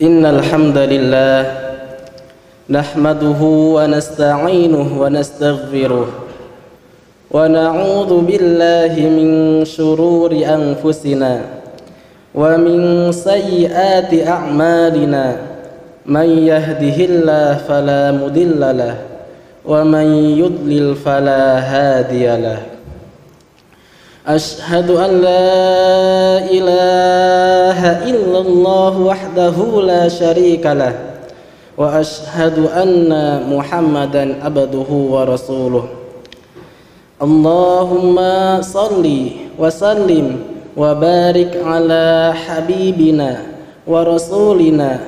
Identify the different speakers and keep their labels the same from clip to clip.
Speaker 1: Innal hamdalillah nahmaduhu wa nasta'inuhu wa nastaghfiruh wa na'udzu billahi min shururi anfusina wa min sayyiati a'malina man yahdihillahu fala mudhillalah wa man yudlil fala hadiyalah. Ashhadu an la ilaha illallah wahdahu la syarikalah wa ashhadu anna Muhammadan abduhu wa rasuluh. Allahumma salli wa sallim wa barik ala habibina wa rasulina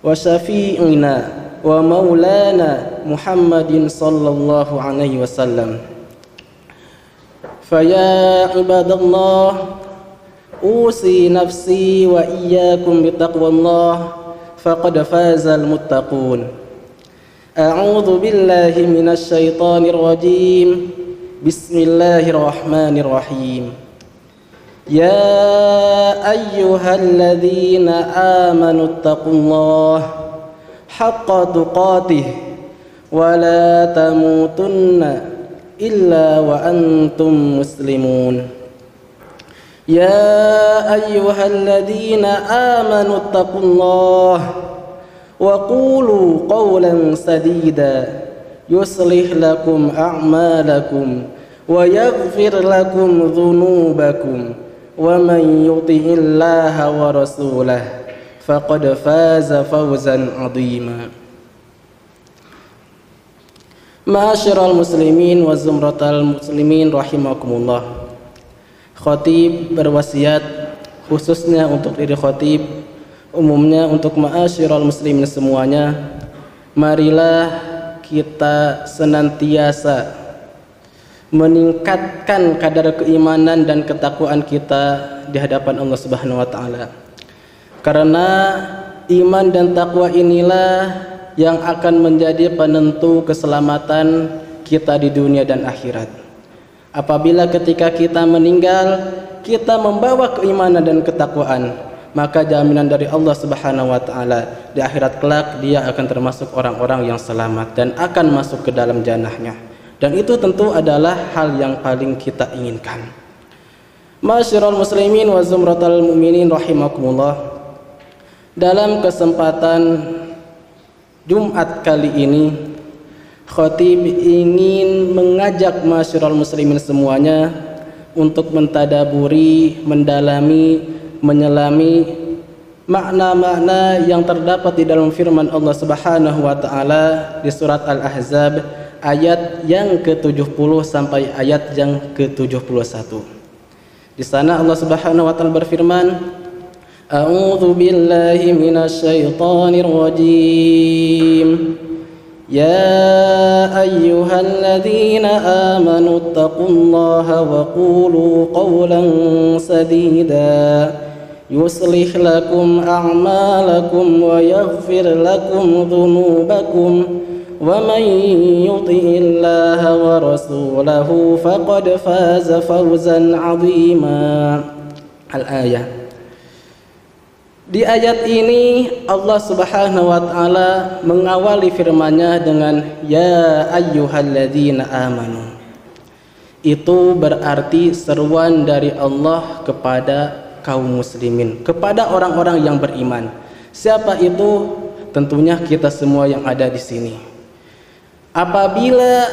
Speaker 1: wa syafi'ina wa maulana Muhammadin sallallahu alaihi wasallam. Faya ibadallah, usi nafsi wa iyyakum bitaqwallah, faqad fazal muttaqun. A'udzu billahi minasy syaithanir rajim. Bismillahirrahmanirrahim. Ya ayyuhalladzina amanu taqullaha haqqa tuqatih wa la tamutunna illa wa antum muslimun. Ya ayyuhalladzina amanu taqullaha wa qulu qawlan sadida yuslih lakum a'malakum wa yaghfir lakum dhunubakum wa man yuti'illaha wa rasulahu faqad faza fawzan 'azima. Ma'asyiral muslimin wa zumratal muslimin rahimakumullah. Khatib berwasiat khususnya untuk diri khatib, umumnya untuk ma'asyiral muslimin semuanya. Marilah kita senantiasa meningkatkan kadar keimanan dan ketakwaan kita di hadapan Allah Subhanahu wa taala. Karena iman dan takwa inilah yang akan menjadi penentu keselamatan kita di dunia dan akhirat. Apabila ketika kita meninggal, kita membawa keimanan dan ketakwaan, maka jaminan dari Allah Subhanahu wa taala di akhirat kelak dia akan termasuk orang-orang yang selamat dan akan masuk ke dalam jannahnya. Dan itu tentu adalah hal yang paling kita inginkan. Ma'asyiral muslimin wa zumratal mu'minin rahimakumullah. Dalam kesempatan Jumat kali ini, khatib ingin mengajak ma'asyiral muslimin semuanya untuk mentadaburi, mendalami, menyelami makna-makna yang terdapat di dalam firman Allah Subhanahu wa taala di surat Al-Ahzab ayat yang ke-70 sampai ayat yang ke-71. Di sana Allah Subhanahu wa taala berfirman, A'udzu billahi minasy syaithanir rajim. Ya ayyuhalladzina amanu taqullaha wa qulu qawlan sadida yuslih lakum a'malakum wa yaghfir lakum dhunubakum wa man yuti'illaha wa rasulahu faqad faza fawzan 'azima. Al-ayah. Di ayat ini Allah Subhanahu wa taala mengawali firman-Nya dengan ya ayyuhalladzina amanu. Itu berarti seruan dari Allah kepada kaum muslimin, kepada orang-orang yang beriman. Siapa itu? Tentunya kita semua yang ada di sini. Apabila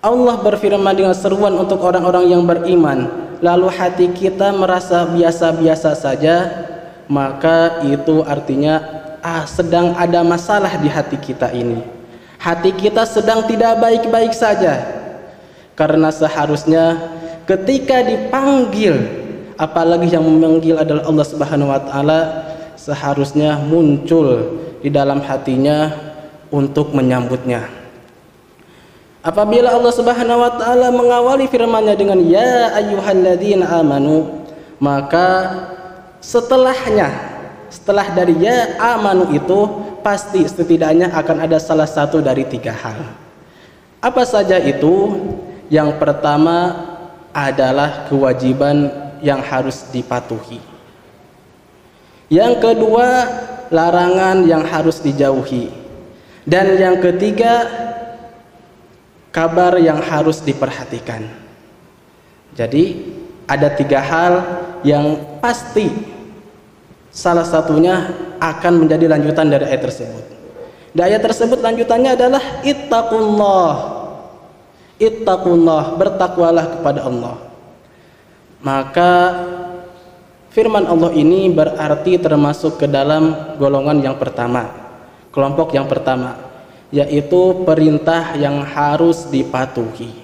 Speaker 1: Allah berfirman dengan seruan untuk orang-orang yang beriman, lalu hati kita merasa biasa-biasa saja, maka itu artinya sedang ada masalah di hati kita ini. Hati kita sedang tidak baik-baik saja. Karena seharusnya ketika dipanggil, apalagi yang memanggil adalah Allah Subhanahu wa taala, seharusnya muncul di dalam hatinya untuk menyambutnya. Apabila Allah Subhanahu wa taala mengawali firman-Nya dengan ya ayyuhalladzina amanu, maka setelah dari ya amanu itu pasti setidaknya akan ada salah satu dari tiga hal. Apa saja itu? Yang pertama, adalah kewajiban yang harus dipatuhi. Yang kedua, larangan yang harus dijauhi. Dan yang ketiga, kabar yang harus diperhatikan. Jadi ada 3 hal yang pasti salah satunya akan menjadi lanjutan dari ayat tersebut. Di ayat tersebut lanjutannya adalah ittaqullah, bertakwalah kepada Allah. Maka firman Allah ini berarti termasuk ke dalam golongan yang pertama, kelompok yang pertama, yaitu perintah yang harus dipatuhi.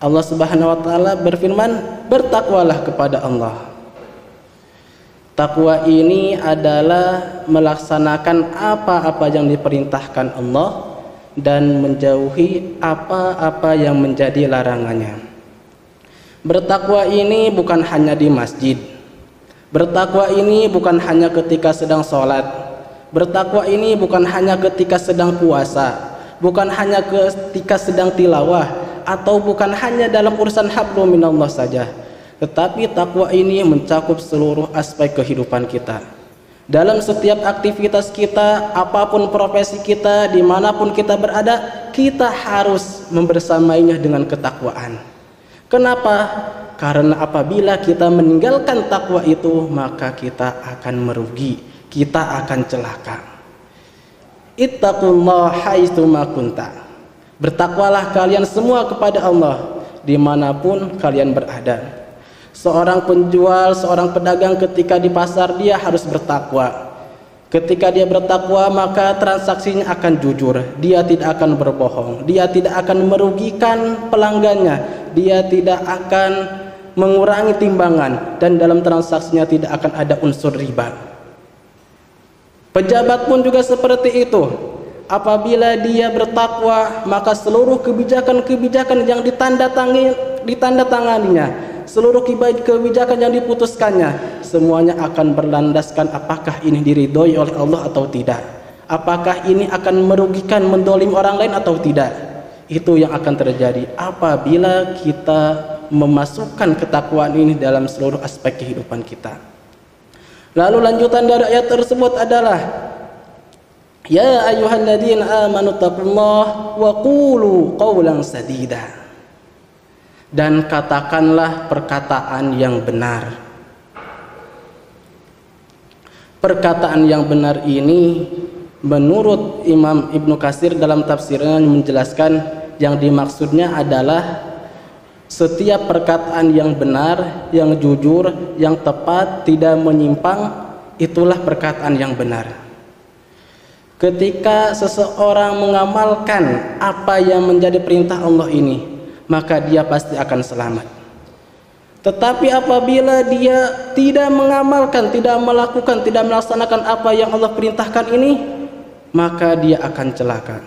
Speaker 1: Allah Subhanahu wa taala berfirman, bertakwalah kepada Allah. Takwa ini adalah melaksanakan apa-apa yang diperintahkan Allah dan menjauhi apa-apa yang menjadi larangannya. Bertakwa ini bukan hanya di masjid. Bertakwa ini bukan hanya ketika sedang sholat. Bertakwa ini bukan hanya ketika sedang puasa, bukan hanya ketika sedang tilawah, atau bukan hanya dalam urusan hablum minallah saja. Tetapi takwa ini mencakup seluruh aspek kehidupan kita. Dalam setiap aktivitas kita, apapun profesi kita, dimanapun kita berada, kita harus membersamainya dengan ketakwaan. Kenapa? Karena apabila kita meninggalkan takwa itu, maka kita akan merugi, kita akan celaka. Ittaqullah haitsu ma kunta. Bertakwalah kalian semua kepada Allah dimanapun kalian berada. Seorang penjual, seorang pedagang ketika di pasar, dia harus bertakwa. Ketika dia bertakwa, maka transaksinya akan jujur, dia tidak akan berbohong, dia tidak akan merugikan pelanggannya, dia tidak akan mengurangi timbangan, dan dalam transaksinya tidak akan ada unsur riba. Pejabat pun juga seperti itu. Apabila dia bertakwa, maka seluruh kebijakan-kebijakan yang ditandatanganinya, seluruh kebijakan yang diputuskannya, semuanya akan berlandaskan apakah ini diridhoi oleh Allah atau tidak, apakah ini akan merugikan, mendolim orang lain atau tidak. Itu yang akan terjadi apabila kita memasukkan ketakwaan ini dalam seluruh aspek kehidupan kita. Lalu lanjutan dari ayat tersebut adalah, ya ayyuhalladzina amanu taqullaha wa qulu qawlan sadida. Dan katakanlah perkataan yang benar. Perkataan yang benar ini menurut Imam Ibnu Katsir dalam tafsirnya menjelaskan, yang dimaksudnya adalah setiap perkataan yang benar, yang jujur, yang tepat, tidak menyimpang, itulah perkataan yang benar. Ketika seseorang mengamalkan apa yang menjadi perintah Allah ini, maka dia pasti akan selamat. Tetapi apabila dia tidak mengamalkan, tidak melakukan, tidak melaksanakan apa yang Allah perintahkan ini, maka dia akan celaka.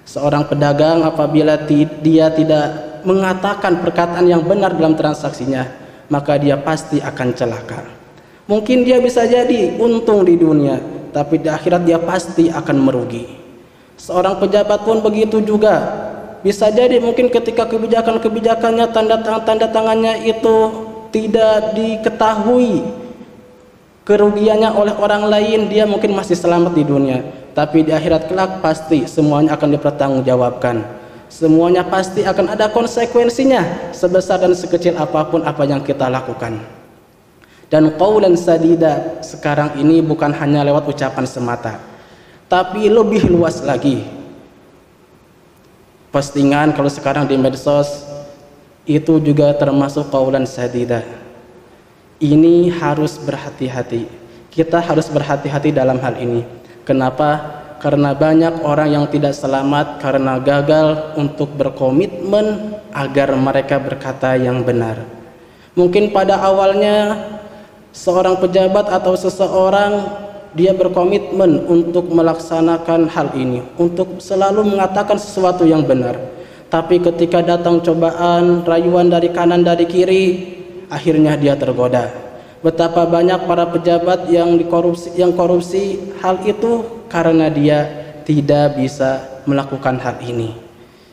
Speaker 1: Seorang pedagang apabila dia tidak mengatakan perkataan yang benar dalam transaksinya, maka dia pasti akan celaka. Mungkin dia bisa jadi untung di dunia, tapi di akhirat dia pasti akan merugi. Seorang pejabat pun begitu juga. Bisa jadi mungkin ketika kebijakan-kebijakannya, tanda tangannya itu tidak diketahui kerugiannya oleh orang lain, dia mungkin masih selamat di dunia, tapi di akhirat kelak pasti semuanya akan dipertanggungjawabkan. Semuanya pasti akan ada konsekuensinya, sebesar dan sekecil apapun apa yang kita lakukan. Dan qaulan sadida sekarang ini bukan hanya lewat ucapan semata, tapi lebih luas lagi. Postingan kalau sekarang di medsos itu juga termasuk qaulan sadida. Ini harus berhati-hati. Kita harus berhati-hati dalam hal ini. Kenapa? Karena banyak orang yang tidak selamat karena gagal untuk berkomitmen agar mereka berkata yang benar. Mungkin pada awalnya seorang pejabat atau seseorang dia berkomitmen untuk melaksanakan hal ini, untuk selalu mengatakan sesuatu yang benar. Tapi ketika datang cobaan, rayuan dari kanan dari kiri, akhirnya dia tergoda. Betapa banyak para pejabat yang korupsi hal itu karena dia tidak bisa melakukan hal ini.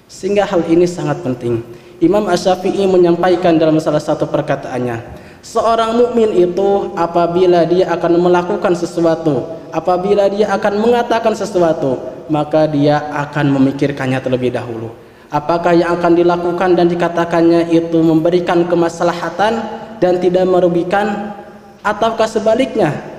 Speaker 1: Sehingga hal ini sangat penting. Imam Asy-Syafi'i menyampaikan dalam salah satu perkataannya, seorang mukmin itu apabila dia akan melakukan sesuatu, apabila dia akan mengatakan sesuatu, maka dia akan memikirkannya terlebih dahulu. Apakah yang akan dilakukan dan dikatakannya itu memberikan kemaslahatan dan tidak merugikan, ataukah sebaliknya?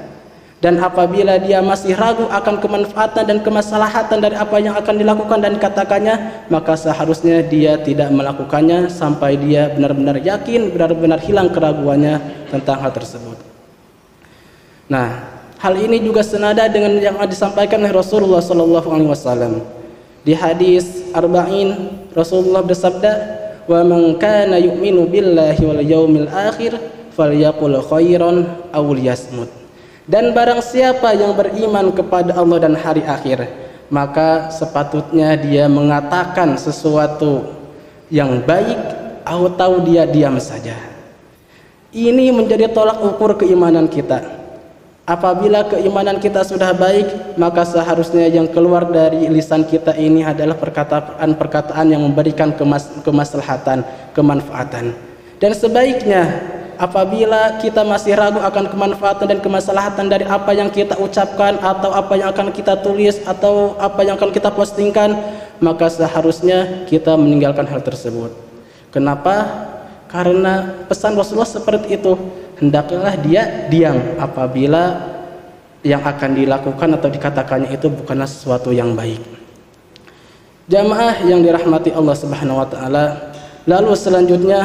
Speaker 1: Dan apabila dia masih ragu akan kemanfaatan dan kemaslahatan dari apa yang akan dilakukan dan dikatakannya, maka seharusnya dia tidak melakukannya sampai dia benar-benar yakin, benar-benar hilang keraguannya tentang hal tersebut. Nah, hal ini juga senada dengan yang disampaikan oleh Rasulullah SAW. Di hadis Arba'in, Rasulullah bersabda, "Wa man kana yu'minu billahi wal yaumil akhir falyaqul khairan aw liyasmut." Dan barang siapa yang beriman kepada Allah dan hari akhir, maka sepatutnya dia mengatakan sesuatu yang baik atau dia diam saja. Ini menjadi tolak ukur keimanan kita. Apabila keimanan kita sudah baik, maka seharusnya yang keluar dari lisan kita ini adalah perkataan-perkataan yang memberikan kemaslahatan, kemanfaatan. Dan sebaiknya apabila kita masih ragu akan kemanfaatan dan kemaslahatan dari apa yang kita ucapkan atau apa yang akan kita tulis atau apa yang akan kita postingkan, maka seharusnya kita meninggalkan hal tersebut. Kenapa? Karena pesan Rasulullah seperti itu. Hendaklah dia diam apabila yang akan dilakukan atau dikatakannya itu bukanlah sesuatu yang baik. Jamaah yang dirahmati Allah Subhanahu wa taala, lalu selanjutnya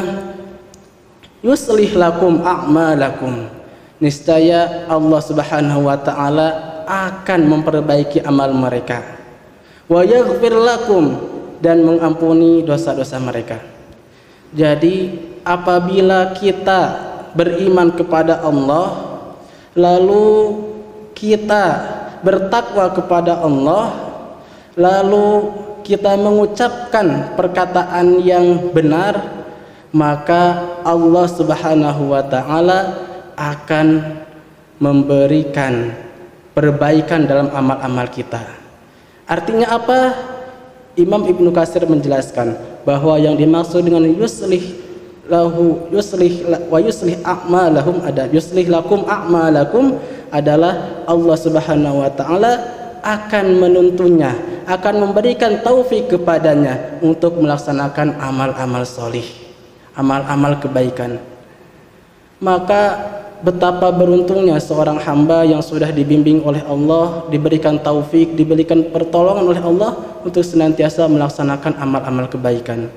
Speaker 1: yuslih lakum a'malakum. Niscaya Allah Subhanahu wa taala akan memperbaiki amal mereka. Wa yaghfir lakum, dan mengampuni dosa-dosa mereka. Jadi apabila kita beriman kepada Allah, lalu kita bertakwa kepada Allah, lalu kita mengucapkan perkataan yang benar, maka Allah Subhanahu wa taala akan memberikan perbaikan dalam amal-amal kita. Artinya apa? Imam Ibnu Katsir menjelaskan bahwa yang dimaksud dengan yuslih a'malahum ada yuslih lakum a'malakum adalah Allah Subhanahu wa taala akan menuntunnya, akan memberikan taufik kepadanya untuk melaksanakan amal-amal solih, amal-amal kebaikan. Maka betapa beruntungnya seorang hamba yang sudah dibimbing oleh Allah, diberikan taufik, diberikan pertolongan oleh Allah untuk senantiasa melaksanakan amal-amal kebaikan.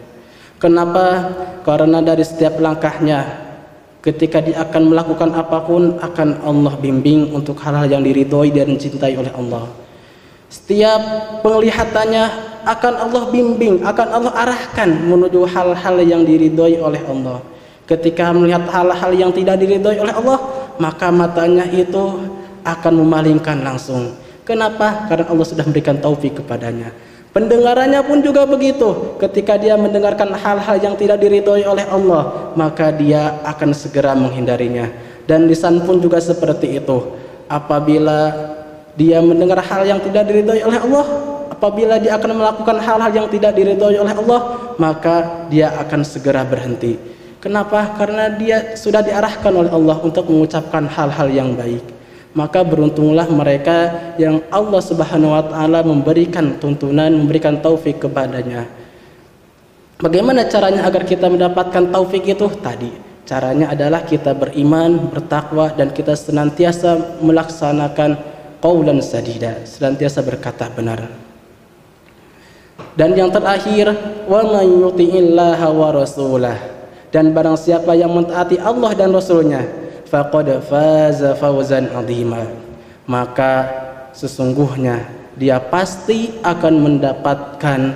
Speaker 1: Kenapa? Karena dari setiap langkahnya, ketika dia akan melakukan apapun, akan Allah bimbing untuk hal-hal yang diridhoi dan dicintai oleh Allah. Setiap penglihatannya akan Allah bimbing, akan Allah arahkan menuju hal-hal yang diridhoi oleh Allah. Ketika melihat hal-hal yang tidak diridhoi oleh Allah, maka matanya itu akan memalingkan langsung. Kenapa? Karena Allah sudah memberikan taufik kepadanya. Pendengarannya pun juga begitu. Ketika dia mendengarkan hal-hal yang tidak diridhoi oleh Allah, maka dia akan segera menghindarinya. Dan lisan pun juga seperti itu. Apabila dia mendengar hal yang tidak diridhoi oleh Allah, apabila dia akan melakukan hal-hal yang tidak diridhoi oleh Allah, maka dia akan segera berhenti. Kenapa? Karena dia sudah diarahkan oleh Allah untuk mengucapkan hal-hal yang baik. Maka beruntunglah mereka yang Allah Subhanahu wa taala memberikan tuntunan, memberikan taufik kepadanya. Bagaimana caranya agar kita mendapatkan taufik itu? Tadi caranya adalah kita beriman, bertakwa, dan kita senantiasa melaksanakan qaulan sadida, senantiasa berkata benar. Dan yang terakhir, wa may yuti'illaha wa rasulah, dan barang siapa yang mentaati Allah dan Rasulnya, faqad faza fawzan 'azima, maka sesungguhnya dia pasti akan mendapatkan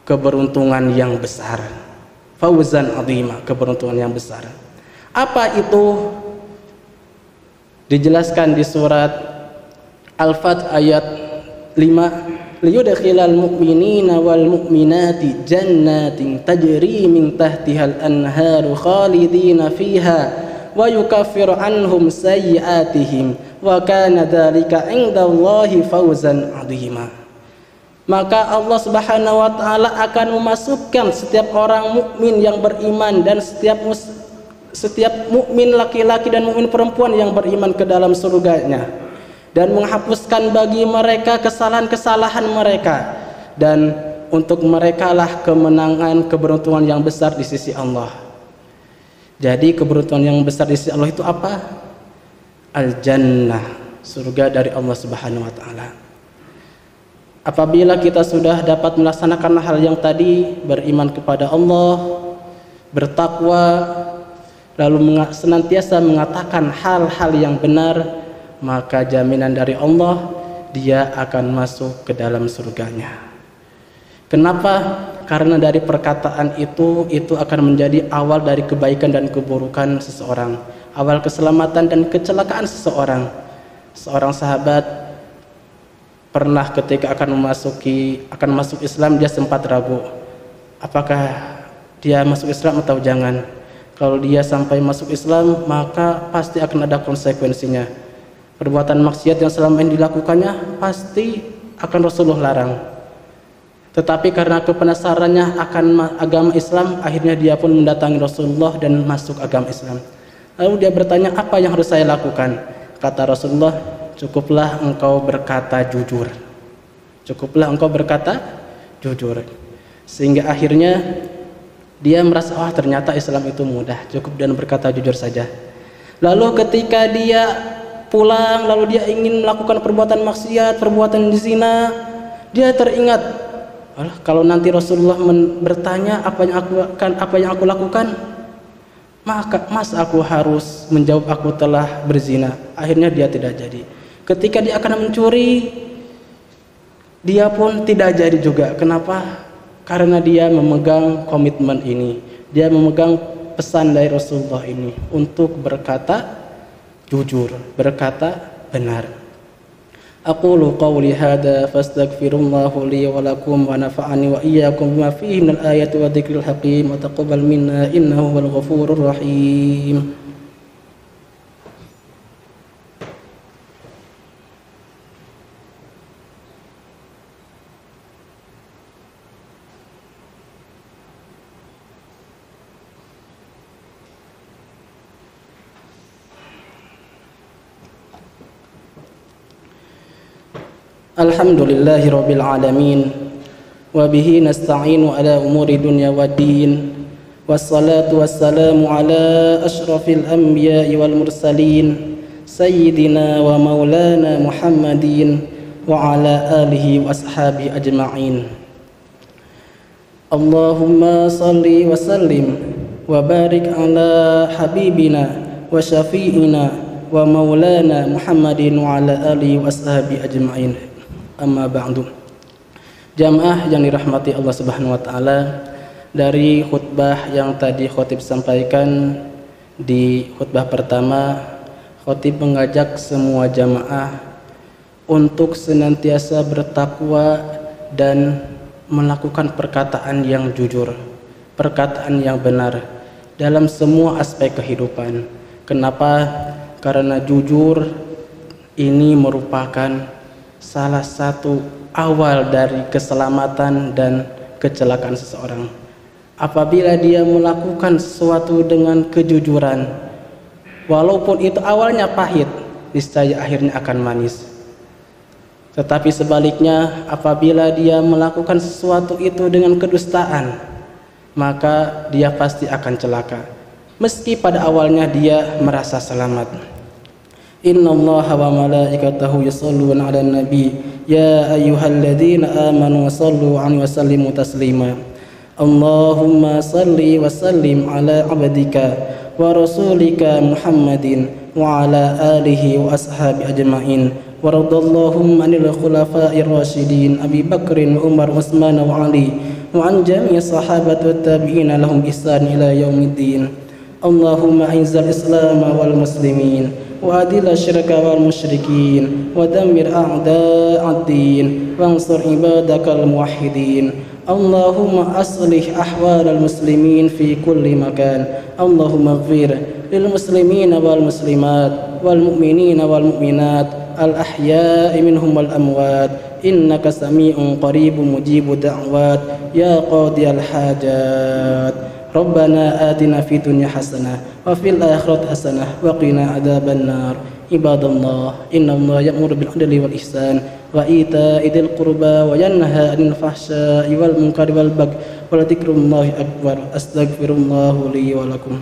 Speaker 1: keberuntungan yang besar. Fawzan 'azima, keberuntungan yang besar. Apa itu? Dijelaskan di surat Al-Fath ayat 5, liyudkhilal mu'minina wal mu'minati jannatin tajri min tahtihal anharu khalidina fiha wa yukaffiru anhum sayyi'atihim wa kana dzalika 'indallahi fawzan 'azima. maka Allah Subhanahu wa taala akan memasukkan setiap orang mukmin yang beriman dan setiap mukmin laki-laki dan mukmin perempuan yang beriman ke dalam surganya, dan menghapuskan bagi mereka kesalahan-kesalahan mereka, dan untuk mereka lah kemenangan, keberuntungan yang besar di sisi Allah. Jadi keberuntungan yang besar di sisi Allah itu apa? Al-Jannah, surga dari Allah Subhanahu wa taala. Apabila kita sudah dapat melaksanakan hal yang tadi, beriman kepada Allah, bertakwa, lalu senantiasa mengatakan hal-hal yang benar, maka jaminan dari Allah, dia akan masuk ke dalam surganya. Kenapa? Karena dari perkataan itu akan menjadi awal dari kebaikan dan keburukan seseorang, awal keselamatan dan kecelakaan seseorang. Seorang sahabat pernah ketika akan masuk Islam, dia sempat ragu apakah dia masuk Islam atau jangan. Kalau dia sampai masuk Islam, maka pasti akan ada konsekuensinya. Perbuatan maksiat yang selama ini dilakukannya pasti akan Rasulullah larang. Tetapi karena kepenasarannya akan agama Islam, akhirnya dia pun mendatangi Rasulullah dan masuk agama Islam. Lalu dia bertanya, apa yang harus saya lakukan? Kata Rasulullah, cukuplah engkau berkata jujur. Cukuplah engkau berkata jujur. Sehingga akhirnya dia merasa, wah ternyata Islam itu mudah, cukup dan berkata jujur saja. Lalu ketika dia pulang, lalu dia ingin melakukan perbuatan maksiat, perbuatan zina, dia teringat, kalau nanti Rasulullah bertanya apa yang aku lakukan, maka aku harus menjawab aku telah berzina. Akhirnya dia tidak jadi. Ketika dia akan mencuri, dia pun tidak jadi juga. Kenapa? Karena dia memegang komitmen ini, dia memegang pesan dari Rasulullah ini untuk berkata jujur, berkata benar. Aqulu qawli hadha fastaghfirullahu li wa lakum wa nafa'ani wa iyyakum bima fihi minal ayati wa dzikril hakim wa taqabbal minna innahu wal ghafurur rahim. Alhamdulillahi rabbil alamin, wa bihi nasta'inu ala umuri dunya waddin, wassalatu wassalamu ala ashrafil anbiya'i wal mursalin, sayyidina wa maulana Muhammadin wa ala alihi wa ashabi ajma'in. Allahumma salli wa sallim wa barik ala habibina wa syafi'ina wa maulana Muhammadin wa ala alihi wa ashabi ajma'in. Amma ba'du. Jamaah yang dirahmati Allah Subhanahu wa taala, dari khutbah yang tadi khotib sampaikan di khutbah pertama, khotib mengajak semua jamaah untuk senantiasa bertakwa dan melakukan perkataan yang jujur, perkataan yang benar dalam semua aspek kehidupan. Kenapa? Karena jujur ini merupakan salah satu awal dari keselamatan dan kecelakaan seseorang. Apabila dia melakukan sesuatu dengan kejujuran, walaupun itu awalnya pahit, niscaya akhirnya akan manis. Tetapi sebaliknya, apabila dia melakukan sesuatu itu dengan kedustaan, maka dia pasti akan celaka, meski pada awalnya dia merasa selamat. Innallaha wa malaikatahu yusholluna 'alan nabi ya ayyuhalladzina amanu shallu 'alaihi wa sallimu taslima. Allahumma salli wa sallim ala 'abdika wa rasulika Muhammadin wa ala alihi wa ashabi ajma'in. Wa radallahu 'anil khulafa'ir rasyidin Abi Bakrin, Umar, Utsman wa Ali wa an jami'i sahabati wat tabi'in lahum ihsan ila yaumiddin. Allahumma izzal islam wal muslimin wa adil asyirka wal musyrikin wa dammir a'da'ad din wansur ibadakal muwahhidin. Allahumma aslih ahwalal muslimin fi kulli makan. Allahumma ighfir lil muslimina wal muslimat wal mu'minina wal mu'minat al ahya'i minhum wal amwat innaka sami'un qaribun mujibud da'wat ya qadiyal hajat. Rabbana atina fid dunya hasanah wa fil akhirati hasanah wa qina adzabannar. Ibadallah, innallaha ya'muru bil 'adli wal ihsan wa ita'i dzil qurba wa yanha 'anil fahsya'i wal munkari wal bagyi wa la dzikrullahi akbar. Astaghfirullah li wa lakum.